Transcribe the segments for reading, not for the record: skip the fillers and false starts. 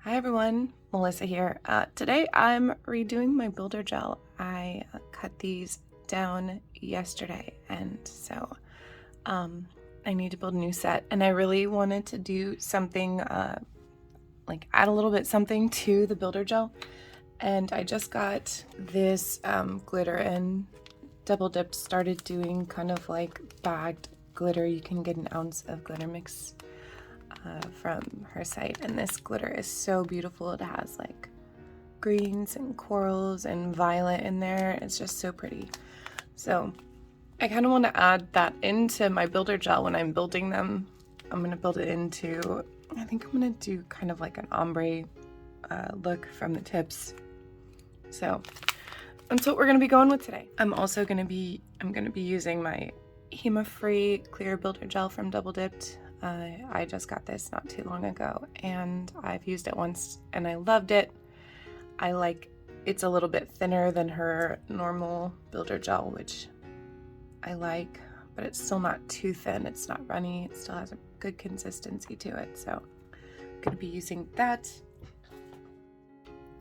Hi everyone, Melissa here. Today I'm redoing my builder gel. I cut these down yesterday, and so I need to build a new set, and I really wanted to do something like add a little bit something to the builder gel, and I just got this glitter, and Dipp'd started doing kind of like bagged glitter. You can get an ounce of glitter mix from her site, and this glitter is so beautiful. It has like greens and corals and violet in there. It's just so pretty. So I kind of want to add that into my builder gel when I'm building them. I'm going to build it into, I think I'm going to do kind of like an ombre look from the tips. So that's what we're going to be going with today. I'm going to be using my HEMA free clear builder gel from Dipp'd. I just got this not too long ago, and I've used it once and I loved it. It's a little bit thinner than her normal builder gel, which I like, but it's still not too thin. It's not runny. It still has a good consistency to it. So I'm going to be using that.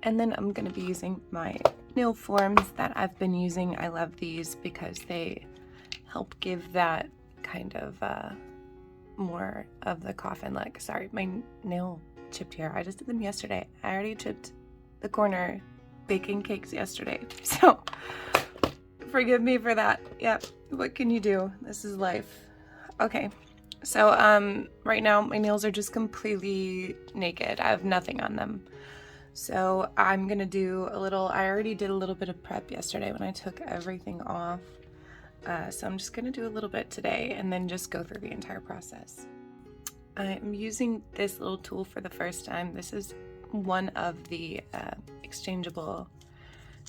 And then I'm going to be using my nail forms that I've been using. I love these because they help give that kind of more of the coffin look. Sorry, my nail chipped here. I just did them yesterday. I already chipped the corner baking cakes yesterday, so forgive me for that. Yep, what can you do? This is life. Okay, so right now my nails are just completely naked. I have nothing on them. So I'm gonna do a little, I already did a little bit of prep yesterday when I took everything off. So I'm just gonna do a little bit today and then just go through the entire process. I'm using this little tool for the first time. This is one of the exchangeable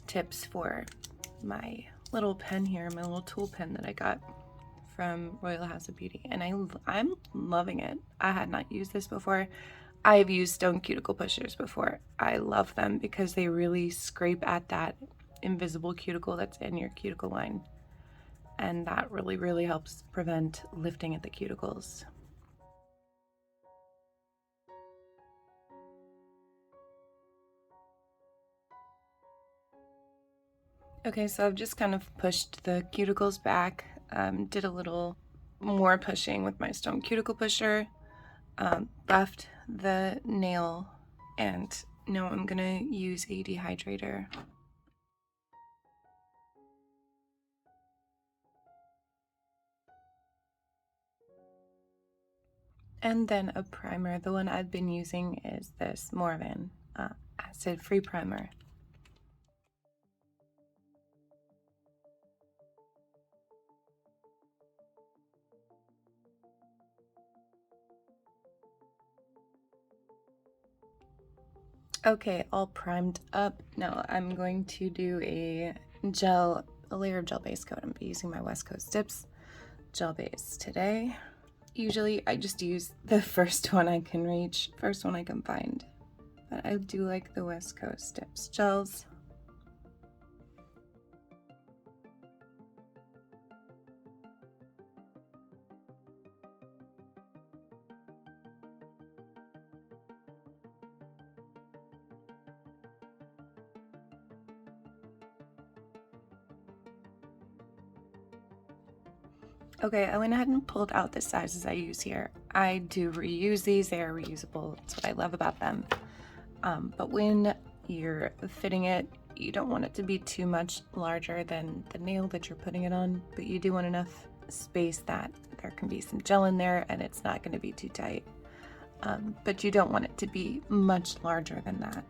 tips for my little pen here, my little tool pen that I got from Royal House of Beauty, and I'm loving it. I had not used this before. I've used stone cuticle pushers before. I love them because they really scrape at that invisible cuticle that's in your cuticle line. And that really helps prevent lifting at the cuticles. Okay, so I've just kind of pushed the cuticles back, did a little more pushing with my stone cuticle pusher, left the nail, and now I'm gonna use a dehydrator. And then a primer. The one I've been using is this Morvan acid-free primer. Okay, all primed up. Now I'm going to do a layer of gel base coat. I'm gonna be using my West Coast Dips gel base today. Usually I just use the first one I can reach, first one I can find. But I do like the West Coast Dips gels. Okay, I went ahead and pulled out the sizes I use here. I do reuse these, they are reusable. That's what I love about them. But when you're fitting it, you don't want it to be too much larger than the nail that you're putting it on, but you do want enough space that there can be some gel in there and it's not going to be too tight. But you don't want it to be much larger than that.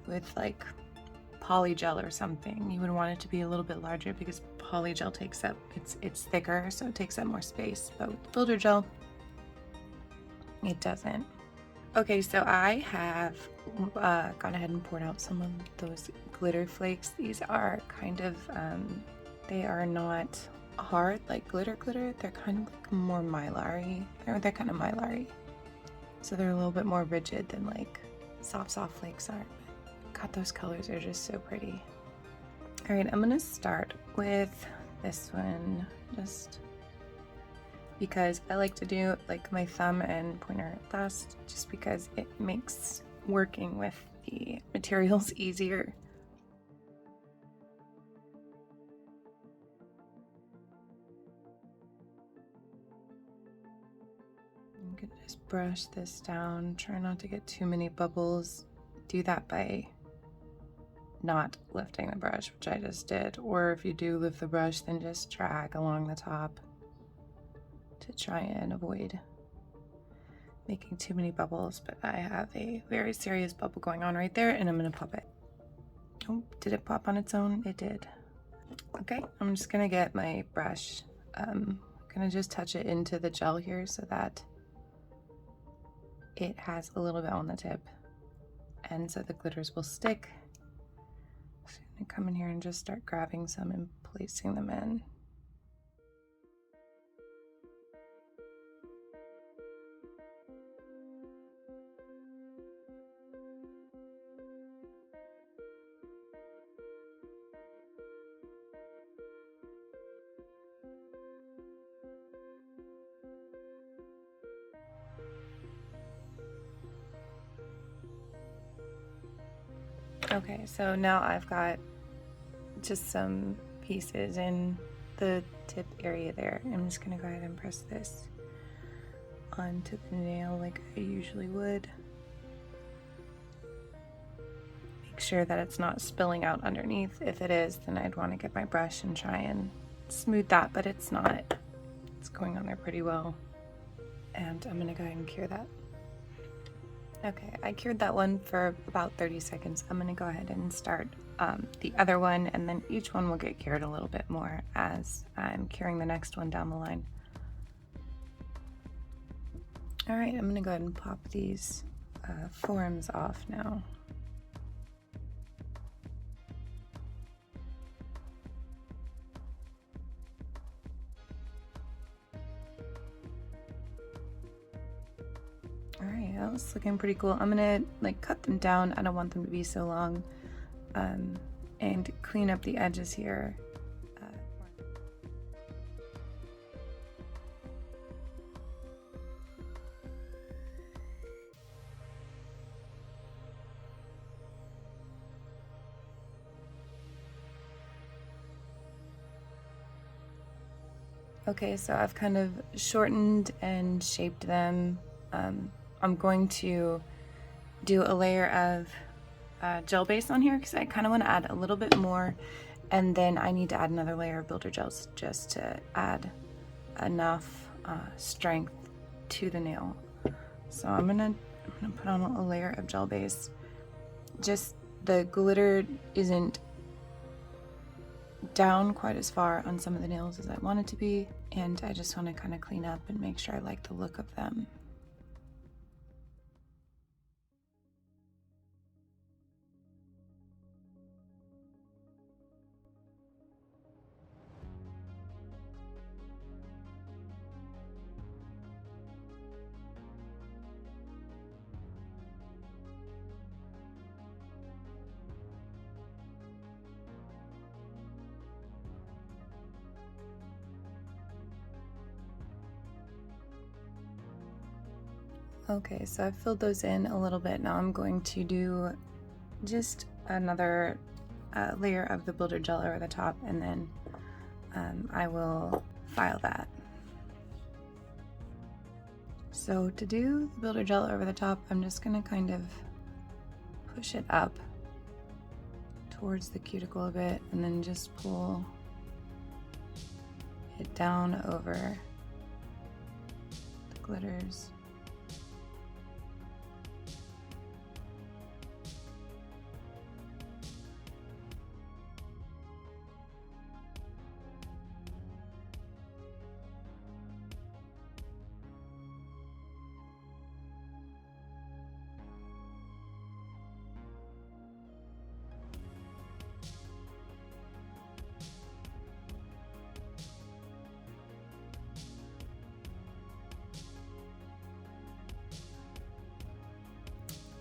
With like polygel or something, you would want it to be a little bit larger because polygel takes up, it's thicker, so it takes up more space. But with builder gel, it doesn't. Okay, so I have gone ahead and poured out some of those glitter flakes. These are kind of, they are not hard like glitter. They're kind of like more mylar-y. They're kind of mylar-y. So they're a little bit more rigid than like soft flakes are. God, those colors are just so pretty. All right, I'm gonna start with this one, just because I like to do like my thumb and pointer last, just because it makes working with the materials easier. I'm gonna just brush this down, try not to get too many bubbles. Do that by not lifting the brush, which I just did, or if you do lift the brush, then just drag along the top to try and avoid making too many bubbles. But I have a very serious bubble going on right there, and I'm gonna pop it. Oh, did it pop on its own? It did. Okay, I'm just gonna get my brush. Gonna just touch it into the gel here so that it has a little bit on the tip, and so the glitters will stick. So I'm gonna come in here and just start grabbing some and placing them in. Okay, so now I've got just some pieces in the tip area there. I'm just gonna go ahead and press this onto the nail like I usually would. Make sure that it's not spilling out underneath. If it is, then I'd want to get my brush and try and smooth that, but it's not. It's going on there pretty well. And I'm gonna go ahead and cure that. Okay, I cured that one for about 30 seconds. I'm gonna go ahead and start the other one, and then each one will get cured a little bit more as I'm curing the next one down the line. All right, I'm gonna go ahead and pop these forms off now. Alright, that was looking pretty cool. I'm gonna like cut them down. I don't want them to be so long. And clean up the edges here. Okay, so I've kind of shortened and shaped them. I'm going to do a layer of gel base on here because I kind of want to add a little bit more, and then I need to add another layer of builder gels just to add enough strength to the nail. So I'm gonna put on a layer of gel base. Just the glitter isn't down quite as far on some of the nails as I want it to be, and I just want to kind of clean up and make sure I like the look of them. Okay, so I've filled those in a little bit. Now I'm going to do just another layer of the builder gel over the top, and then I will file that. So to do the builder gel over the top, I'm just gonna kind of push it up towards the cuticle a bit, and then just pull it down over the glitters.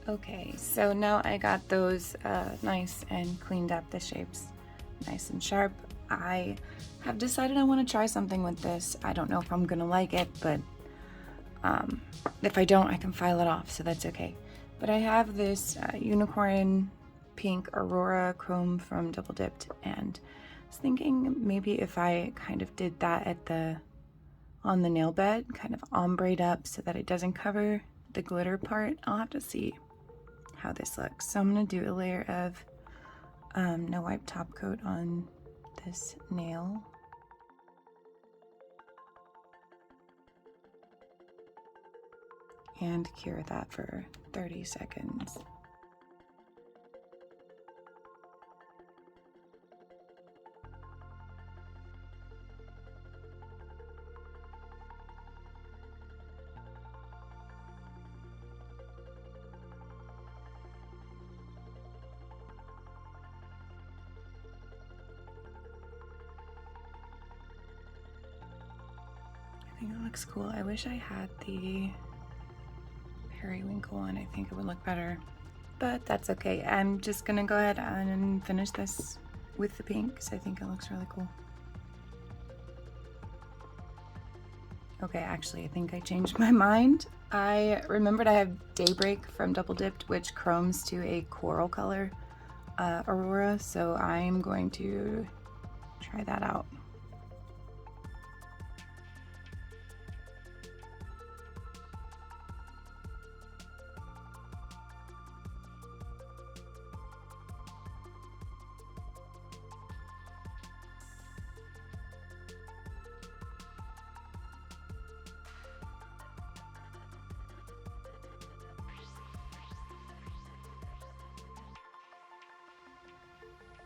Okay, so now I got those nice and cleaned up, the shapes nice and sharp. I have decided I want to try something with this. I don't know if I'm gonna like it, but if I don't, I can file it off, so that's okay. But I have this unicorn pink Aurora chrome from Dipp'd, and I was thinking maybe if I kind of did that on the nail bed, kind of ombre'd up so that it doesn't cover the glitter part. I'll have to see how this looks. So I'm gonna do a layer of no wipe top coat on this nail. And cure that for 30 seconds. I think it looks cool. I wish I had the periwinkle one. I think it would look better, but that's okay. I'm just gonna go ahead and finish this with the pink because I think it looks really cool. Okay, actually, I think I changed my mind. I remembered I have Daybreak from Dipp'd, which chromes to a coral color Aurora, so I'm going to try that out.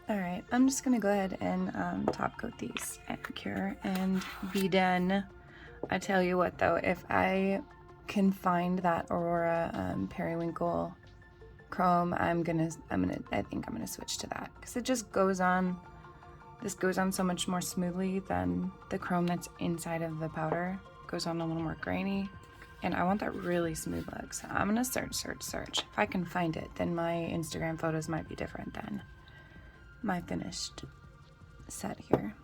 All right, I'm just gonna go ahead and top coat these and cure and be done. I tell you what though, if I can find that Aurora periwinkle chrome, I think I'm gonna switch to that because it just goes on. This goes on so much more smoothly than the chrome that's inside of the powder. It goes on a little more grainy, and I want that really smooth look. So I'm gonna search. If I can find it, then my Instagram photos might be different than my finished set here.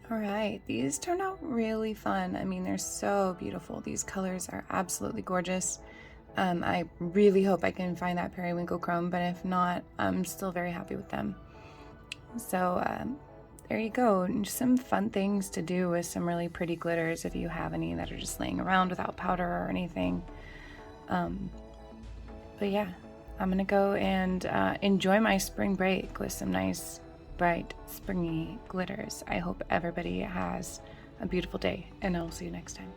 All right, these turned out really fun. I mean, they're so beautiful. These colors are absolutely gorgeous. I really hope I can find that periwinkle chrome, but if not, I'm still very happy with them. So there you go. Just some fun things to do with some really pretty glitters if you have any that are just laying around without powder or anything. But yeah, I'm gonna go and enjoy my spring break with some nice, bright, springy glitters. I hope everybody has a beautiful day, and I'll see you next time.